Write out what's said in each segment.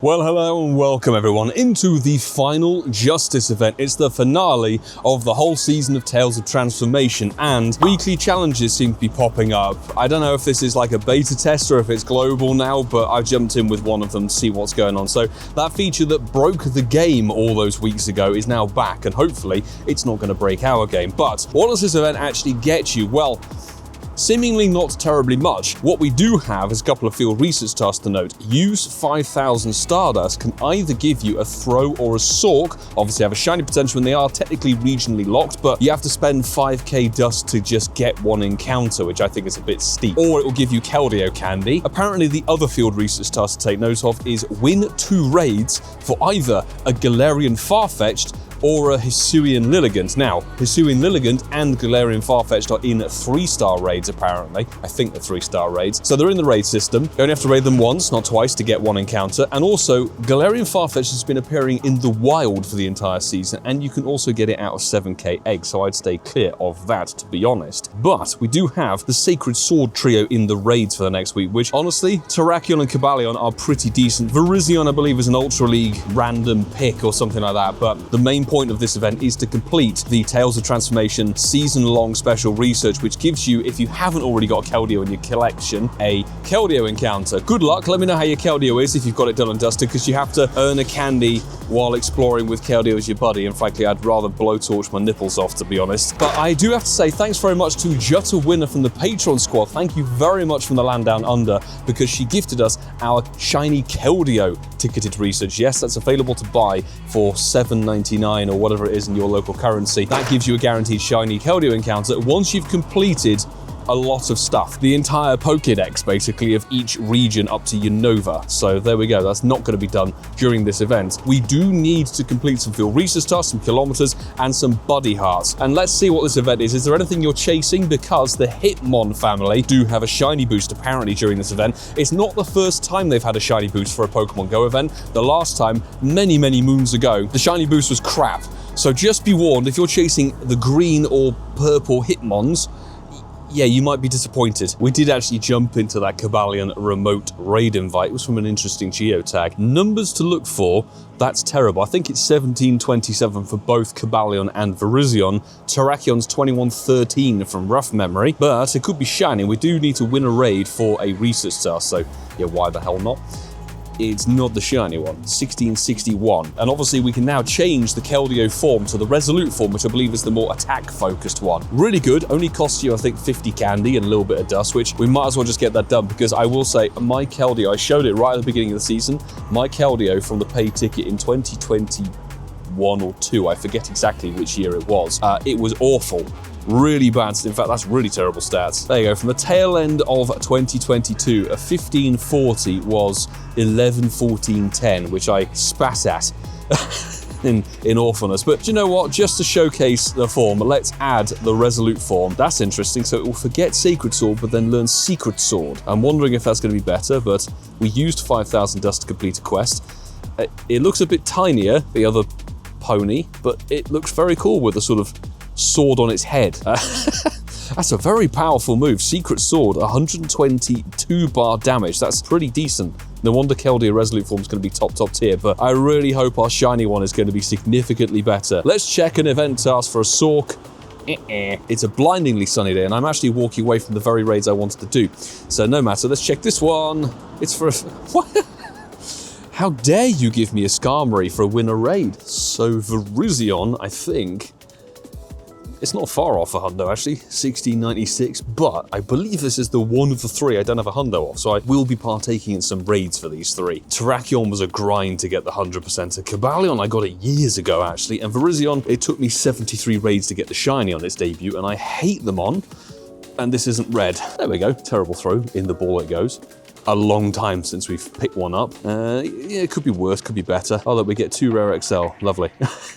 Well, hello and welcome everyone into the final Justice event. It's the finale of the whole season of Tales of Transformation, and weekly challenges seem to be popping up. I don't know if this is like a beta test or if it's global now, but I've jumped in with one of them to see what's going on. So that feature that broke the game all those weeks ago is now back, and hopefully it's not going to break our game. But what does this event actually get you? Well, seemingly not terribly much. What we do have is a couple of field research tasks to note. Use 5,000 Stardust can either give you a throw or a Sork. Obviously have a shiny potential and they are technically regionally locked, but you have to spend 5k dust to just get one encounter, which I think is a bit steep. Or it will give you Keldeo candy. Apparently the other field research task to take note of is win 2 raids for either a Galarian Farfetch'd or a Hisuian Lilligant. Now, Hisuian Lilligant and Galarian Farfetch'd are in 3-star raids apparently. I think they're 3-star raids. So they're in the raid system. You only have to raid them once, not twice, to get one encounter. And also, Galarian Farfetch'd has been appearing in the wild for the entire season, and you can also get it out of 7k eggs, so I'd stay clear of that, to be honest. But we do have the Sacred Sword trio in the raids for the next week, which honestly, Terrakion and Cobalion are pretty decent. Virizion, I believe, is an Ultra League random pick or something like that, but the main point of this event is to complete the Tales of Transformation season-long special research, which gives you, if you haven't already got a Keldeo in your collection, a Keldeo encounter. Good luck, let me know how your Keldeo is if you've got it done and dusted, because you have to earn a candy while exploring with Keldeo as your buddy, and frankly I'd rather blowtorch my nipples off, to be honest. But I do have to say thanks very much to Jutta Winner from the Patreon squad. Thank you very much from the land down under, because she gifted us our shiny Keldeo ticketed research. Yes, that's available to buy for $7.99 or whatever it is in your local currency. That gives you a guaranteed shiny Keldeo encounter once you've completed a lot of stuff. The entire Pokédex, basically, of each region up to Unova. So there we go, that's not going to be done during this event. We do need to complete some field research tasks, some kilometers, and some buddy hearts. And let's see what this event is. Is there anything you're chasing? Because the Hitmon family do have a shiny boost apparently during this event. It's not the first time they've had a shiny boost for a Pokemon Go event. The last time, many moons ago, the shiny boost was crap. So just be warned, if you're chasing the green or purple Hitmons, yeah, you might be disappointed. We did actually jump into that Cobalion remote raid invite. It was from an interesting geotag. Numbers to look for, that's terrible. I think it's 1727 for both Cobalion and Virizion. Terrakion's 2113 from rough memory, but it could be shiny. We do need to win a raid for a research task, so yeah, why the hell not? It's not the shiny one, 1661. And obviously we can now change the Keldeo form to the Resolute form, which I believe is the more attack-focused one. Really good, only costs you, I think, 50 candy and a little bit of dust, which we might as well just get that done, because I will say, my Keldeo, I showed it right at the beginning of the season, my Keldeo from the paid ticket in 2021 or 2, I forget exactly which year it was awful. Really bad. In fact, that's really terrible stats. There you go. From the tail end of 2022, a 1540 was 111410, which I spat at in awfulness. But you know what? Just to showcase the form, let's add the Resolute form. That's interesting. So it will forget Sacred Sword, but then learn Secret Sword. I'm wondering if that's going to be better, but we used 5,000 dust to complete a quest. It looks a bit tinier, the other pony, but it looks very cool with a sort of sword on its head. That's a very powerful move. Secret Sword, 122 bar damage. That's pretty decent. No wonder Keldeo Resolute Form is going to be top tier, but I really hope our shiny one is going to be significantly better. Let's check an event task for a Sork. It's a blindingly sunny day, and I'm actually walking away from the very raids I wanted to do. So no matter, let's check this one. It's for a... What? How dare you give me a Skarmory for a winner raid? So Virizion, I think... It's not far off a hundo, actually, 1696, but I believe this is the one of the 3 I don't have a hundo of, so I will be partaking in some raids for these 3. Terrakion was a grind to get the 100%. Cobalion, I got it years ago, actually, and Virizion, it took me 73 raids to get the shiny on its debut, and I hate them on, and this isn't red. There we go, terrible throw, in the ball it goes. A long time since we've picked one up. Yeah, it could be worse, could be better. Oh look, we get 2 rare XL, lovely.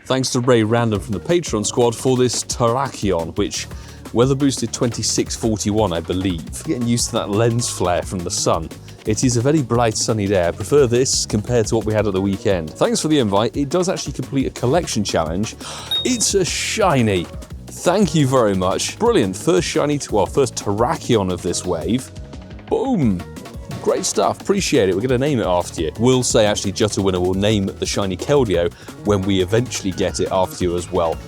Thanks to Ray Random from the Patreon squad for this Terrakion, which weather boosted 2641, I believe. Getting used to that lens flare from the sun. It is a very bright sunny day. I prefer this compared to what we had at the weekend. Thanks for the invite. It does actually complete a collection challenge. It's a shiny. Thank you very much. Brilliant. First shiny, first Terrakion of this wave. Boom. Great stuff, appreciate it. We're going to name it after you. We'll say actually Jutta Winner will name the shiny Keldeo when we eventually get it after you as well.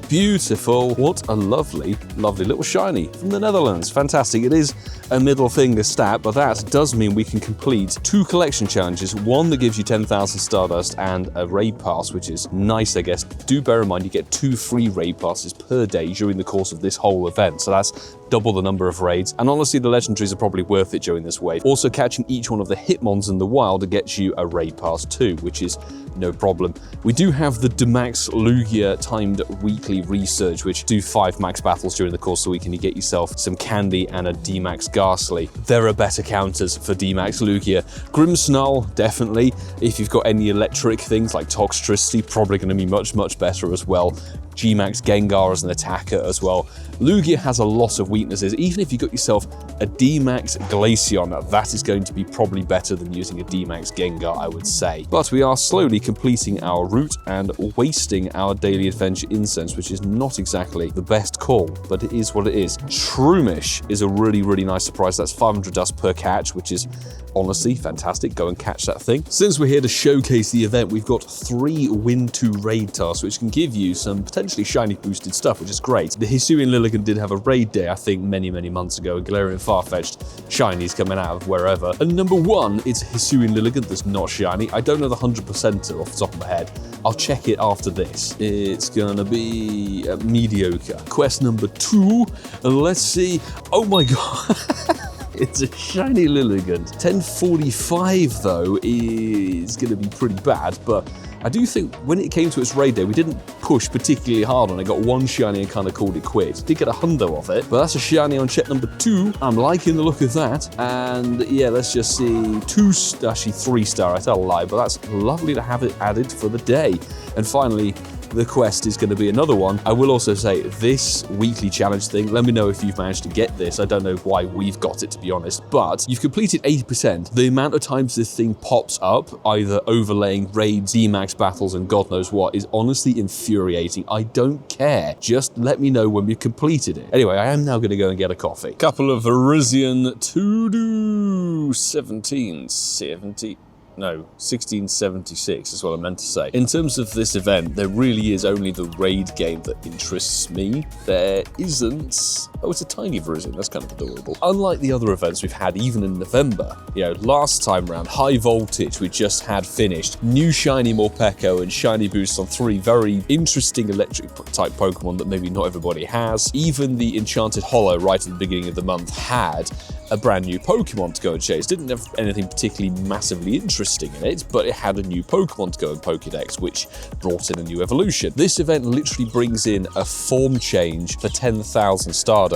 Beautiful. What a lovely, lovely little shiny from the Netherlands. Fantastic. It is a middle finger stat, but that does mean we can complete 2 collection challenges, one that gives you 10,000 Stardust and a raid pass, which is nice, I guess. Do bear in mind you get 2 free raid passes per day during the course of this whole event, so that's double the number of raids, and honestly the legendaries are probably worth it during this wave. Also, catching each one of the Hitmons in the wild gets you a raid pass too, which is no problem. We do have the Dynamax Lugia timed weekly research, which do 5 max battles during the course of the week, and you get yourself some candy and a D-Max Ghastly. There are better counters for Dynamax Lugia. Grimmsnarl, definitely. If you've got any electric things like Toxtricity, probably going to be much, much better as well. G-Max Gengar as an attacker as well. Lugia has a lot of weaknesses. Even if you got yourself a D-Max Glaceon, that is going to be probably better than using a D-Max Gengar, I would say. But we are slowly completing our route and wasting our daily adventure incense, which is not exactly the best call, but it is what it is. Shroomish is a really, really nice surprise. That's 500 dust per catch, which is honestly fantastic. Go and catch that thing. Since we're here to showcase the event, we've got 3 win 2 raid tasks, which can give you some potentially shiny boosted stuff, which is great. The Hisuian Lilligant did have a raid day, I think, many, many months ago, and Galarian Farfetch'd shinies coming out of wherever. And number 1, it's Hisuian Lilligant that's not shiny. I don't know the 100%er off the top of my head. I'll check it after this. It's gonna be mediocre. Quest number 2, let's see. Oh my god. It's a shiny Lilligant. 1045 though is going to be pretty bad, but I do think when it came to its raid day, we didn't push particularly hard on it. Got 1 shiny and kind of called it quits. Did get a hundo off it, but that's a shiny on check number 2. I'm liking the look of that. And yeah, let's just see. 2, actually 3 star, I tell a lie, but that's lovely to have it added for the day. And finally, the quest is going to be another one. I will also say this weekly challenge thing, let me know if you've managed to get this. I don't know why we've got it, to be honest, but you've completed 80%. The amount of times this thing pops up, either overlaying raids, D-Max battles, and God knows what, is honestly infuriating. I don't care. Just let me know when we've completed it. Anyway, I am now going to go and get a coffee. Couple of Virizion to do 1676 is what I meant to say. In terms of this event, there really is only the raid game that interests me. There isn't... Oh, it's a tiny Virizion. That's kind of adorable. Unlike the other events we've had, even in November, you know, last time round, High Voltage we just had finished. New shiny Morpeko and shiny boosts on 3 very interesting electric-type Pokemon that maybe not everybody has. Even the Enchanted Hollow right at the beginning of the month had a brand new Pokemon to go and chase. Didn't have anything particularly massively interesting in it, but it had a new Pokemon to go in Pokédex, which brought in a new evolution. This event literally brings in a form change for 10,000 Stardust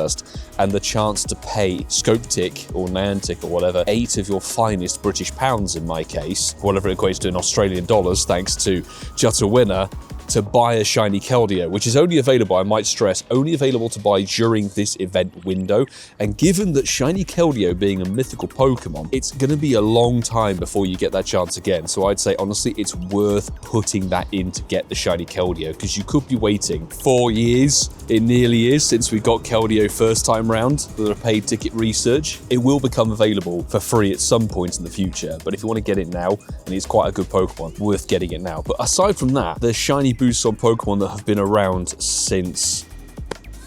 and the chance to pay Scope-Tick or Niantic or whatever, 8 of your finest British pounds in my case, whatever it equates to in Australian dollars, thanks to Jutta Winner, to buy a shiny Keldeo, which is only available, I might stress, only available to buy during this event window. And given that shiny Keldeo being a mythical Pokemon, it's going to be a long time before you get that chance again. So I'd say, honestly, it's worth putting that in to get the shiny Keldeo, because you could be waiting 4 years. It nearly is since we got Keldeo first time round with a paid ticket research. It will become available for free at some point in the future, but if you want to get it now, and it's quite a good Pokemon, worth getting it now. But aside from that, there's shiny boosts on Pokemon that have been around since,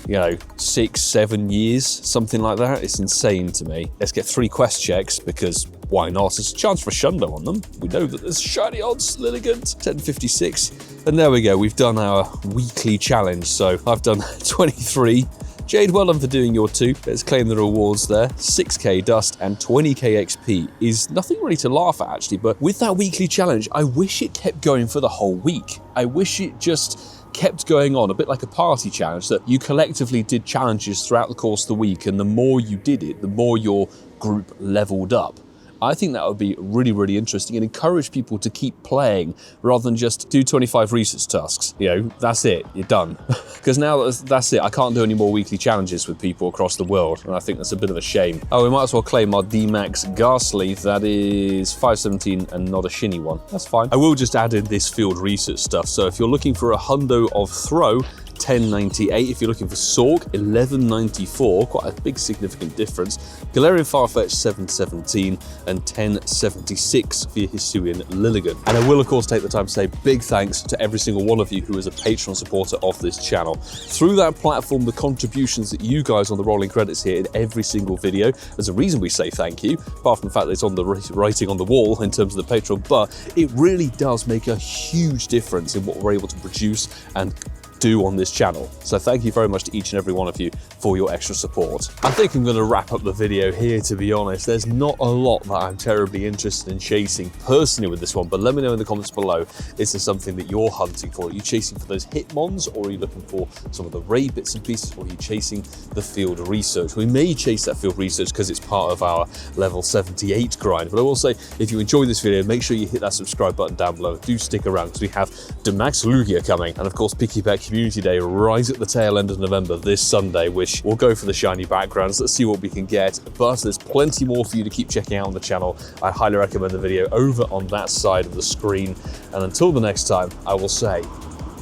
you know, 6-7 years, something like that. It's insane to me. Let's get 3 quest checks, because why not? There's a chance for a Shundo on them. We know that there's shiny odds, Lilligant, 1056. And there we go, we've done our weekly challenge. So I've done 23. Jade, well done for doing your 2. Let's claim the rewards there. 6k dust and 20k XP is nothing really to laugh at, actually, but with that weekly challenge, I wish it kept going for the whole week. I wish it just kept going on, a bit like a party challenge, that you collectively did challenges throughout the course of the week, and the more you did it, the more your group leveled up. I think that would be really, really interesting and encourage people to keep playing rather than just do 25 research tasks. You know, that's it, you're done. Because now that's it, I can't do any more weekly challenges with people across the world, and I think that's a bit of a shame. Oh, we might as well claim our D-Max Ghastly. That is 517 and not a shiny one. That's fine. I will just add in this field research stuff, so if you're looking for a hundo of throw, 1098. If you're looking for Sork, 1194, quite a big significant difference. Galarian Farfetch, 717, and 1076 for your Hisuian Lilligant. And I will of course take the time to say big thanks to every single one of you who is a Patreon supporter of this channel. Through that platform, the contributions that you guys on the rolling credits here in every single video, there's a reason we say thank you, apart from the fact that it's on the writing on the wall in terms of the Patreon, but it really does make a huge difference in what we're able to produce and do on this channel. So thank you very much to each and every one of you for your extra support. I think I'm going to wrap up the video here, to be honest. There's not a lot that I'm terribly interested in chasing personally with this one, but let me know in the comments below, is there something that you're hunting for? Are you chasing for those Hitmons, or are you looking for some of the raid bits and pieces, or are you chasing the field research? We may chase that field research because it's part of our level 78 grind, but I will say, if you enjoyed this video, make sure you hit that subscribe button down below. Do stick around because we have Dynamax Lugia coming, and of course Piggyback Community Day right at the tail end of November this Sunday, which we'll go for the shiny backgrounds. Let's see what we can get, but there's plenty more for you to keep checking out on the channel. I highly recommend the video over on that side of the screen, and until the next time, I will say,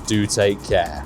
do take care.